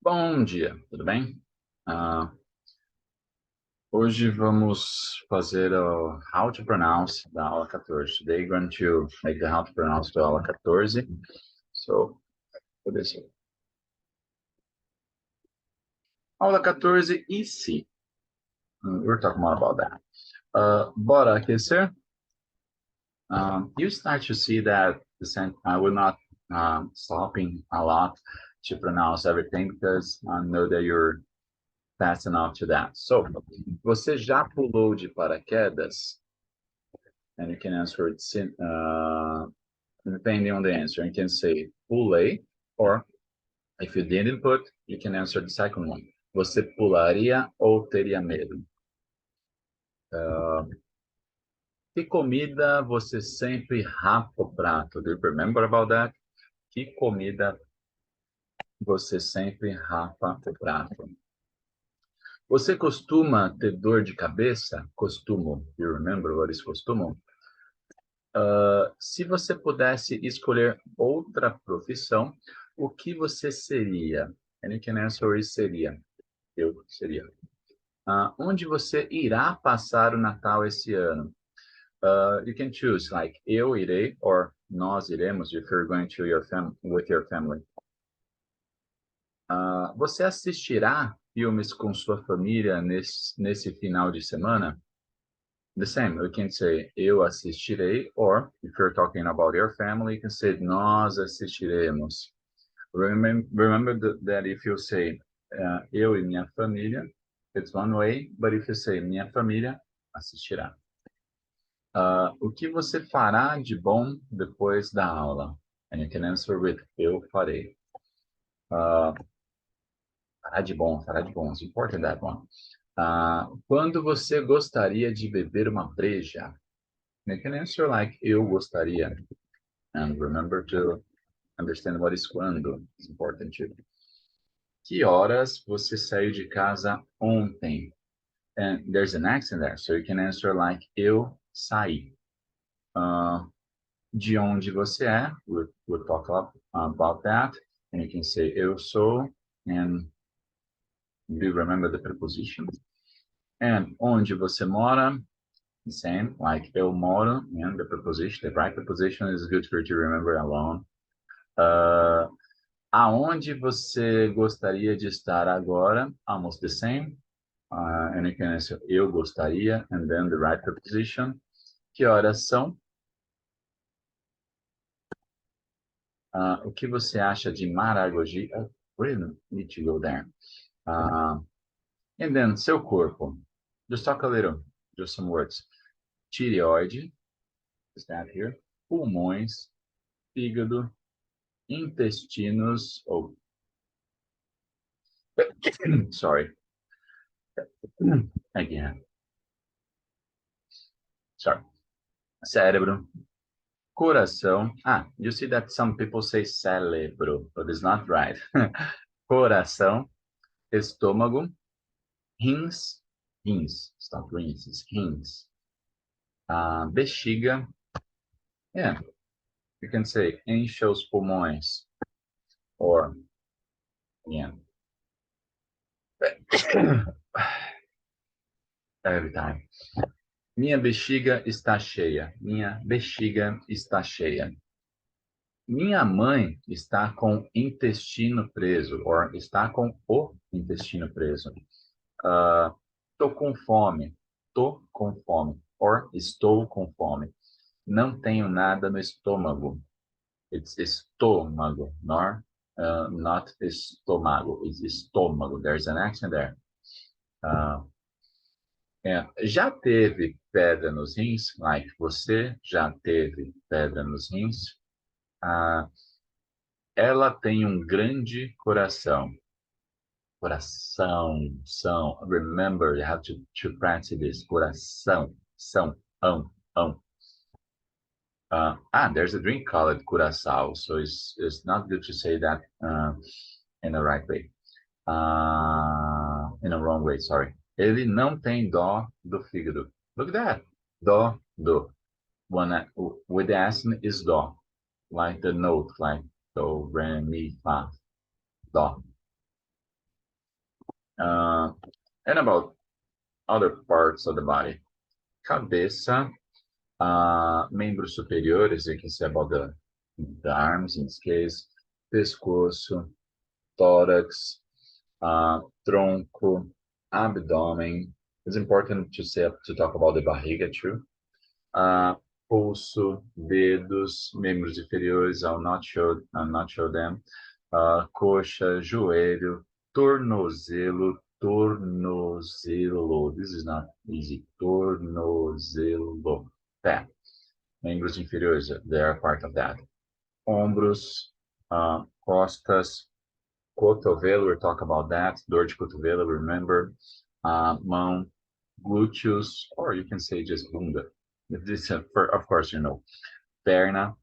Bom dia, tudo bem? Ah, Hoje vamos fazer o How to Pronounce da aula 14. Today we're going to make the How to Pronounce da aula 14. So, for this aula 14 e se. We're talking more about that. Bora aquecer. You start to see that I will not stopping a lot to pronounce everything because I know that you're fast enough to that. So, você já pulou de paraquedas? And you can answer it depending on the answer. You can say pulei, or if you didn't put, you can answer the second one. Você pularia ou teria medo? Que comida você sempre rapa o prato? Do you remember about that? Que comida você sempre rapa o prato? Você costuma ter dor de cabeça? Costumo. You remember what is costumo? Se você pudesse escolher outra profissão, o que você seria? And you can answer is seria. Eu seria. Onde você irá passar o Natal esse ano? You can choose, like, eu irei, or nós iremos, if you're going to with your family. Você assistirá filmes com sua família nesse final de semana? The same, we can say eu assistirei, or if you're talking about your family, you can say nós assistiremos. Remember that if you say eu e minha família, it's one way, but if you say minha família, assistirá. O que você fará de bom depois da aula? And you can answer with eu farei. Fará de bom, fará de bom. It's important that one. Quando você gostaria de beber uma breja? You can answer like eu gostaria. And remember to understand what is quando. It's important too. Que horas você saiu de casa ontem? And there's an accent there, so you can answer like eu saí. De onde você é? We'll talk about that. And you can say eu sou. And do you remember the preposition? And onde você mora? The same, like eu moro, and the preposition, the right preposition is good for you to remember alone. Aonde você gostaria de estar agora? Almost the same. And you can answer eu gostaria, and then the right preposition. Que horas são? O que você acha de Maragogi? We don't need to go there. And then, seu corpo. Just talk a little, just some words. Tireoide, is that here? Pulmões, fígado, intestinos, sorry. Again. Sorry. Cérebro, coração. You see that some people say cérebro, but it's not right. Coração, estômago, rins, stop rins, it's rins. Bexiga, yeah, you can say enche os pulmões, or, yeah. Every time. Minha bexiga está cheia. Minha bexiga está cheia. Minha mãe está com intestino preso, or está com o intestino preso. Tô com fome. Tô com fome. Or estou com fome. Não tenho nada no estômago. It's estômago, not estômago. It's estômago. There's an accent there. Já teve pedra nos rins? Like, você já teve pedra nos rins? Ela tem um grande coração. Coração, são. Remember, you have to practice this. Coração, são, ão. There's a drink called curaçao, so it's not good to say that in the right way. In a wrong way, sorry. Ele não tem dó do fígado. Look at that. Dó, do. With the accent is dó. Like the note, like do, re, mi, fa. Dó. And about other parts of the body. Cabeça, membros superiores, you can say about the arms in this case, pescoço, tórax, tronco, abdômen. It's important to talk about the barriga too. Pulso, dedos, membros inferiores, I'll not show them. Coxa, joelho, tornozelo, tornozelo. This is not easy. Tornozelo. Pé. Membros inferiores, they are part of that. Ombros, costas, cotovelo, we'll talk about that. Dor de cotovelo, remember. Mão, glúteos, or you can say just bunda. This, of course, you know. Perna,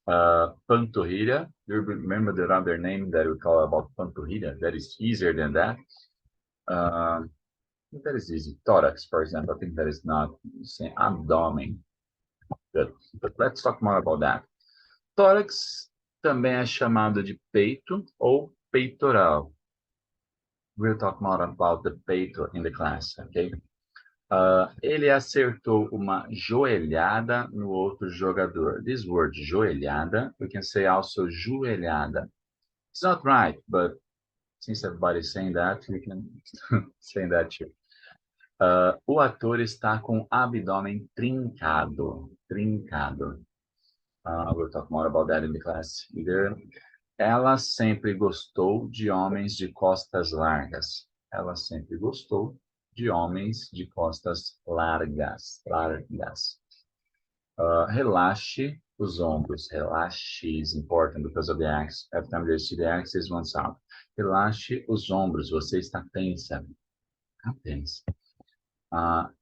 panturrilha. You remember the other name that we call about panturrilha? That is easier than that. That is easy. Thorax, for example, I think that is not the same. Abdômen. Good. But let's talk more about that. Tórax também é chamado de peito ou peitoral. We'll talk more about the peito in the class, okay? Ele acertou uma joelhada no outro jogador. This word, joelhada, we can say also joelhada. It's not right, but since everybody's saying that, we can say that too. O ator está com abdômen trincado. Trincado. We'll talk more about that in the class either. Ela sempre gostou de homens de costas largas. Ela sempre gostou de homens de costas largas. Largas. Relaxe os ombros. Relaxe is important because of the X. Every time you see the X is one sound. Relaxe os ombros. Você está tensa. Está tensa.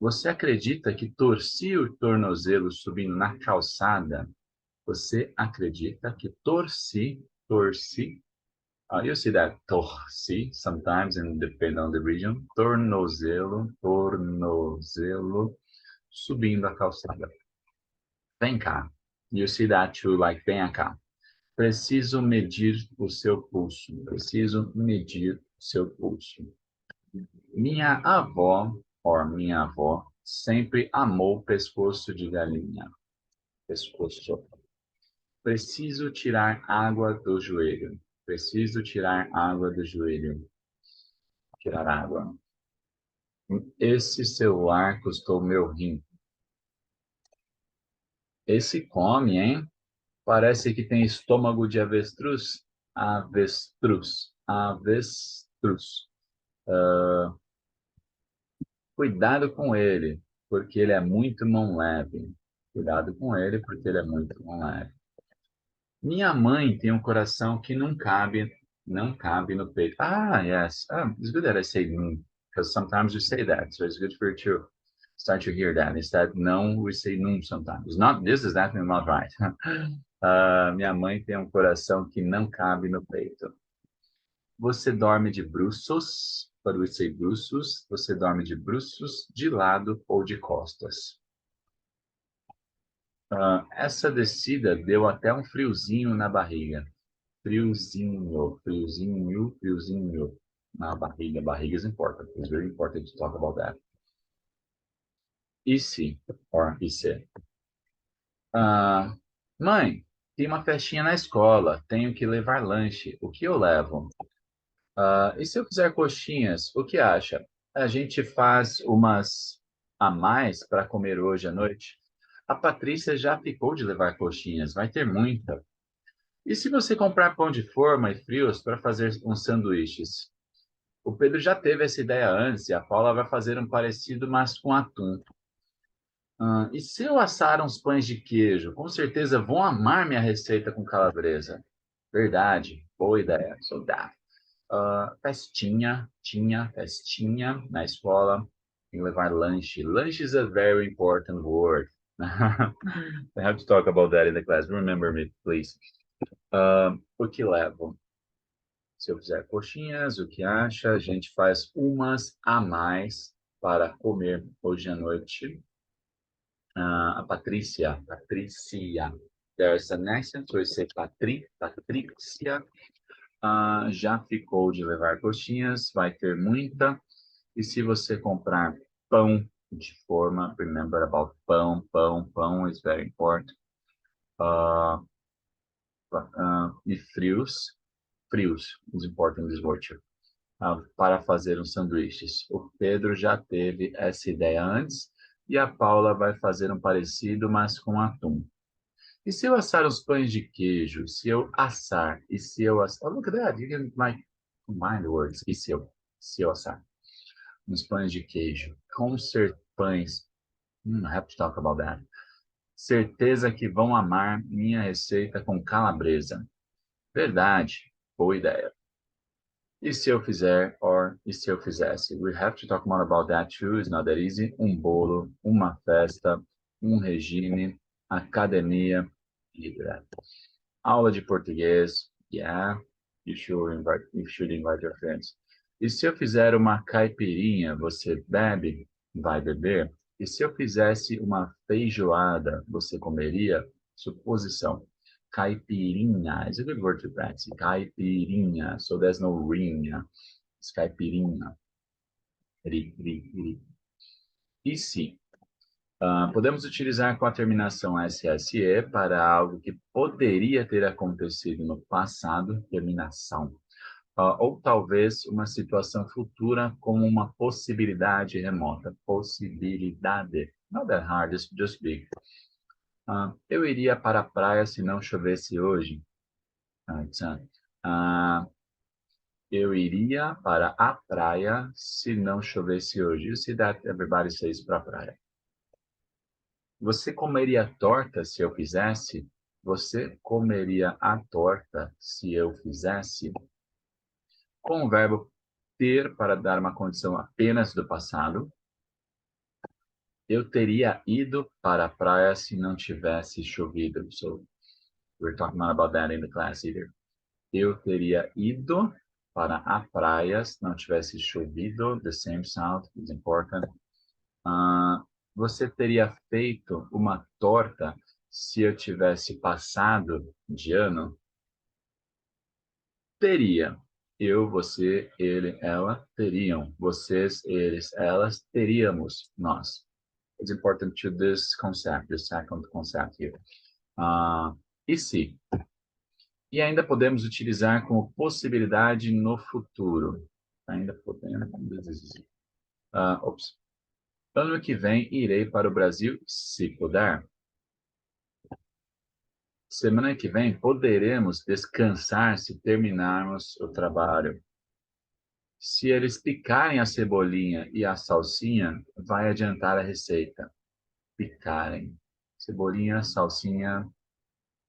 Você acredita que torci o tornozelo subindo na calçada? Você acredita que torci? You see that torci sometimes, and depending on the region. Tornozelo, subindo a calçada. Vem cá. You see that too, like vem cá. Preciso medir o seu pulso. Preciso medir o seu pulso. Minha avó sempre amou pescoço de galinha. Pescoço. Preciso tirar água do joelho. Preciso tirar água do joelho. Tirar água. Esse celular custou meu rim. Esse come, hein? Parece que tem estômago de avestruz. Avestruz. Avestruz. Cuidado com ele, porque ele é muito mão leve. Cuidado com ele, porque ele é muito mão leve. Minha mãe tem um coração que não cabe no peito. Yes. It's good that I say because sometimes we say that, so it's good for you to start to hear that. Instead, não, we say num sometimes. This is definitely not right. Minha mãe tem um coração que não cabe no peito. Você dorme de bruços, but we say bruços. Você dorme de bruços, de lado ou de costas. Essa descida deu até um friozinho na barriga. Friozinho na barriga. Barriga is important. It's very important to talk about that. E se, or e se. Mãe, tem uma festinha na escola. Tenho que levar lanche. O que eu levo? E se eu fizer coxinhas, o que acha? A gente faz umas a mais para comer hoje à noite? A Patrícia já ficou de levar coxinhas, vai ter muita. E se você comprar pão de forma e frios para fazer uns sanduíches? O Pedro já teve essa ideia antes e a Paula vai fazer um parecido, mas com atum. E se eu assar uns pães de queijo? Com certeza vão amar minha receita com calabresa. Verdade, boa ideia. So that. Festinha na escola. Tem que levar lanche. Lunch is a very important word. I have to talk about that in the class. Remember me, please. O que levo? Se eu fizer coxinhas, o que acha? A gente faz umas a mais para comer hoje à noite. A Patrícia. There's an accent, so we say Patrícia. Já ficou de levar coxinhas, vai ter muita. E se você comprar pão de forma, remember about pão, pão is very important. E frios is important this word too. Para fazer uns sanduíches. O Pedro já teve essa ideia antes e a Paula vai fazer um parecido, mas com atum. E se eu assar os pães de queijo? Se eu assar? E se eu assar? Oh, look at that. You can like combine the words. E se eu assar? Uns pães de queijo. Com ser pães. I have to talk about that. Certeza que vão amar minha receita com calabresa. Verdade. Boa ideia. E se eu fizer, or e se eu fizesse? We have to talk more about that too. It's not that easy. Um bolo, uma festa, um regime, academia. Aula de português. Yeah, you should invite your friends. E se eu fizer uma caipirinha, você bebe? Vai beber? E se eu fizesse uma feijoada, você comeria? Suposição. Caipirinha. Is a good word to practice. Caipirinha. So there's no ring. It's caipirinha. Ri, ri, ri. E se? Podemos utilizar com a terminação SSE para algo que poderia ter acontecido no passado, terminação. Ou talvez uma situação futura como uma possibilidade remota. Possibilidade. Not that hard, just big. Eu iria para a praia se não chovesse hoje. Eu iria para a praia se não chovesse hoje. You see that everybody says para a praia. Você comeria torta se eu fizesse? Você comeria a torta se eu fizesse? Com o verbo ter para dar uma condição apenas do passado. Eu teria ido para a praia se não tivesse chovido. So, we're talking about that in the class either. Eu teria ido para a praia se não tivesse chovido. The same sound is important. Você teria feito uma torta se eu tivesse passado de ano? Teria. Eu, você, ele, ela, teriam. Vocês, eles, elas, teríamos, nós. It's important to this concept, the second concept here. E se? E ainda podemos utilizar como possibilidade no futuro. Ainda podemos. Ano que vem irei para o Brasil, se puder. Semana que vem poderemos descansar se terminarmos o trabalho. Se eles picarem a cebolinha e a salsinha, vai adiantar a receita. Picarem. Cebolinha, salsinha.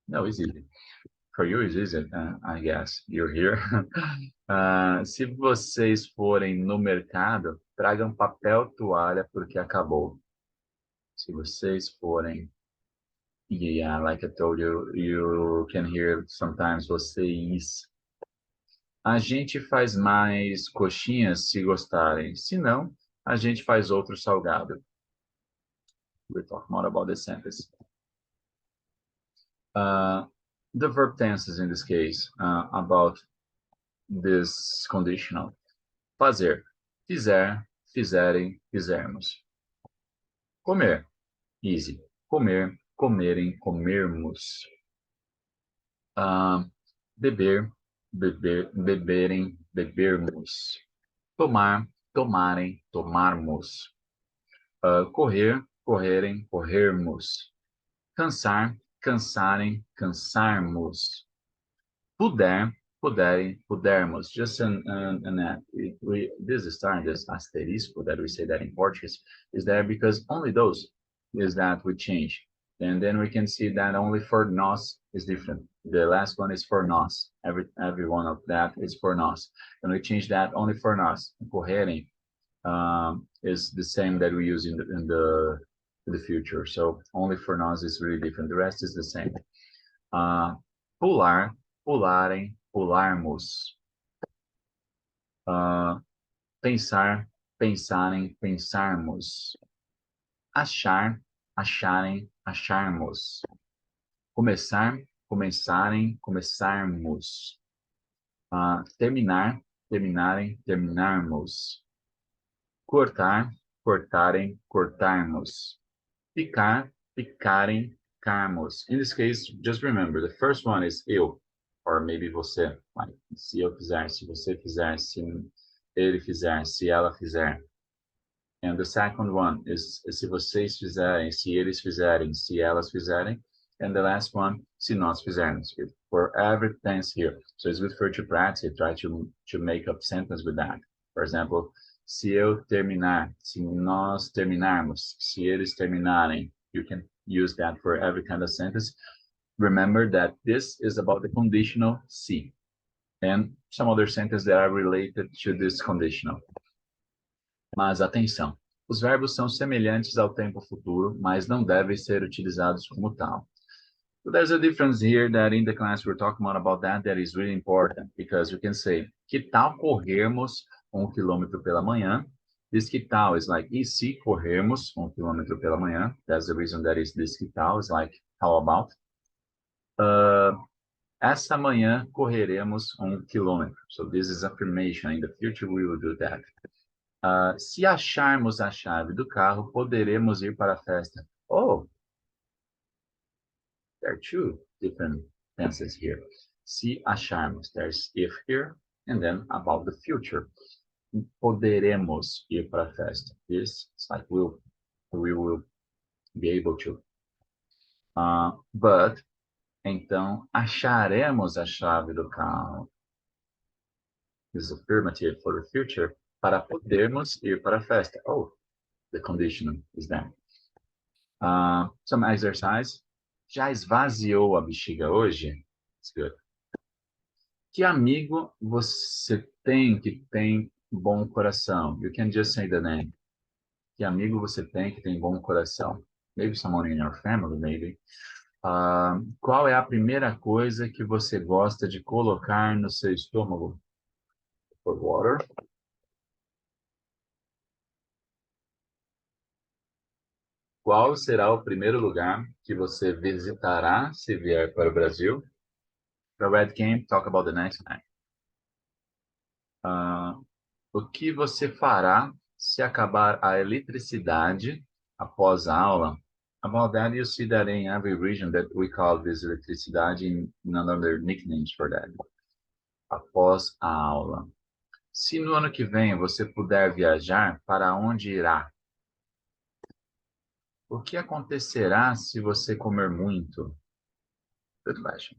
No, it's easy. For you, it's easy, I guess. You're here. Se vocês forem no mercado, tragam papel toalha porque acabou. Se vocês forem. Yeah, like I told you, you can hear sometimes vocês. A gente faz mais coxinhas se gostarem. Se não, a gente faz outro salgado. We'll talk more about this sentence. The verb tenses in this case, about this conditional. Fazer. Fizer, fizerem, fizermos. Comer. Easy. Comer, comerem, comermos. Beber, beberem, bebermos. Tomar, tomarem, tomarmos. Correr, correrem, corrermos. Cansar, cansarem, cansarmos. Puder, puderem, pudermos. Just this star, this asterisco that we say that in Portuguese, is there because only those is that we change. And then we can see that only for nós is different. The last one is for nós. Every one of that is for nós. And we change that only for nós. Correrem is the same that we use in the future. So only for nós is really different. The rest is the same. Pular, pularem, pularmos. Pensar, pensarem, pensarmos. Achar, acharem, acharmos. Começar, começarem, começarmos. Terminar, terminarem, terminarmos. Cortar, cortarem, cortarmos. Picar, picarem, picarmos. In this case, just remember, the first one is eu, or maybe você. Like, se eu fizer, se você fizer, se ele fizer, se ela fizer. And the second one is se vocês fizerem, se eles fizerem, se elas fizerem. And the last one, se nós fizermos. For every tense here. So it's good for you to practice, try to make up sentence with that. For example, se eu terminar, se nós terminarmos, se eles terminarem. You can use that for every kind of sentence. Remember that this is about the conditional se. And some other sentences that are related to this conditional. Mas atenção, os verbos são semelhantes ao tempo futuro, mas não devem ser utilizados como tal. So there's a difference here that in the class we're talking about that is really important, because you can say, que tal corrermos 1 quilômetro pela manhã? This que tal is like, e se corrermos 1 quilômetro pela manhã? That's the reason that is this que tal is like, how about? Essa manhã correremos 1 quilômetro. So this is affirmation. In the future we will do that. Se acharmos a chave do carro, poderemos ir para a festa. Oh, there are two different tenses here. Se acharmos, there's if here, and then about the future. Poderemos ir para a festa. This is like we will be able to. But, então, acharemos a chave do carro. This is affirmative for the future. Para podermos ir para a festa. Oh, the condition is there. Some exercise. Já esvaziou a bexiga hoje? It's good. Que amigo você tem que tem bom coração? You can just say the name. Que amigo você tem que tem bom coração? Maybe someone in your family, maybe. Qual é a primeira coisa que você gosta de colocar no seu estômago? For water. Qual será o primeiro lugar que você visitará se vier para o Brasil? The red game, talk about the next time. O que você fará se acabar a eletricidade após a aula? About that, you see that in every region that we call this eletricidade in another nicknames for that. Após a aula. Se no ano que vem você puder viajar, para onde irá? O que acontecerá se você comer muito? Good question.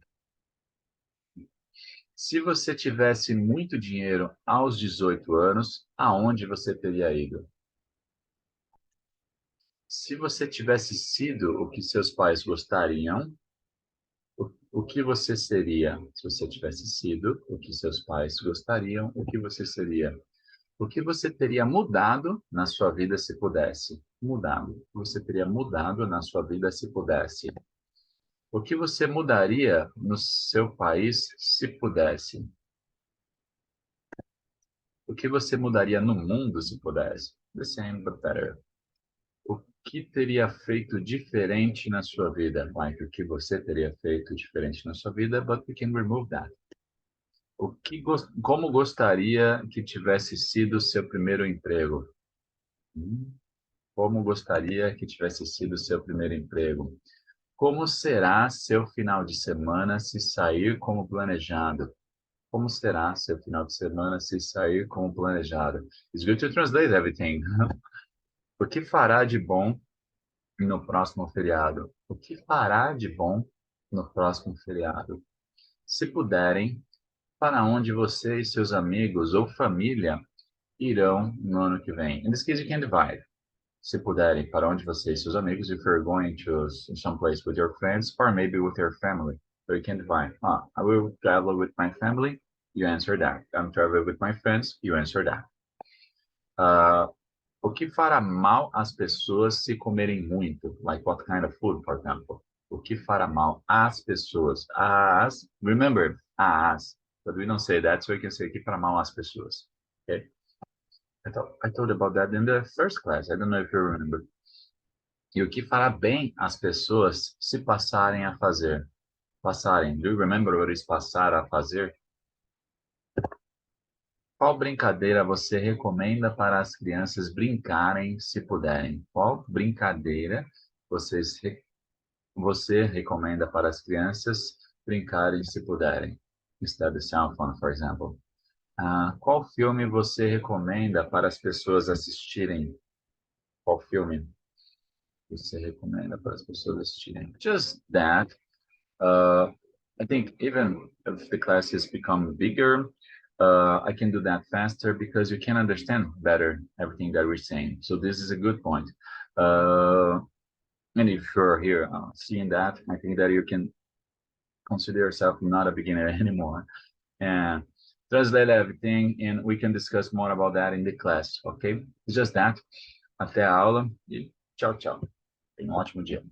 Se você tivesse muito dinheiro aos 18 anos, aonde você teria ido? Se você tivesse sido o que seus pais gostariam, o que você seria? Se você tivesse sido o que seus pais gostariam, o que você seria? O que você teria mudado na sua vida se pudesse? Mudado. O que você teria mudado na sua vida se pudesse? O que você mudaria no seu país se pudesse? O que você mudaria no mundo se pudesse? The same, but better. O que teria feito diferente na sua vida? Like, o que você teria feito diferente na sua vida, but we can remove that. Como gostaria que tivesse sido o seu primeiro emprego? Como gostaria que tivesse sido o seu primeiro emprego? Como será seu final de semana se sair como planejado? Como será seu final de semana se sair como planejado? It's good to translate everything. O que fará de bom no próximo feriado? O que fará de bom no próximo feriado? Se puderem, para onde você e seus amigos ou família irão no ano que vem? In this case, you can divide. Se puderem, para onde você e seus amigos, if you're going to some place with your friends or maybe with your family. So you can divide. I will travel with my family. You answer that. I'm traveling with my friends. You answer that. O que fará mal às pessoas se comerem muito? Like what kind of food, for example? O que fará mal às pessoas? Remember, às. But we don't say that, so we can say o que fará mal às pessoas. Okay? I told about that in the first class. I don't know if you remember. E o que fará bem às pessoas se passarem a fazer? Passarem. Do you remember what is passar a fazer? Qual brincadeira você recomenda para as crianças brincarem se puderem? Qual brincadeira você recomenda para as crianças brincarem se puderem? Instead of cell phone, for example. Qual filme você recomenda para as pessoas assistirem? Qual filme você recomenda para as pessoas assistirem? Just that. Uh, I think even if the classes become bigger, I can do that faster because you can understand better everything that we're saying. So this is a good point. Uh, and if you're here seeing that, I think that you can consider yourself not a beginner anymore and translate everything, and we can discuss more about that in the class, okay? It's just that. Até a aula e tchau, tchau. Tenha um ótimo dia.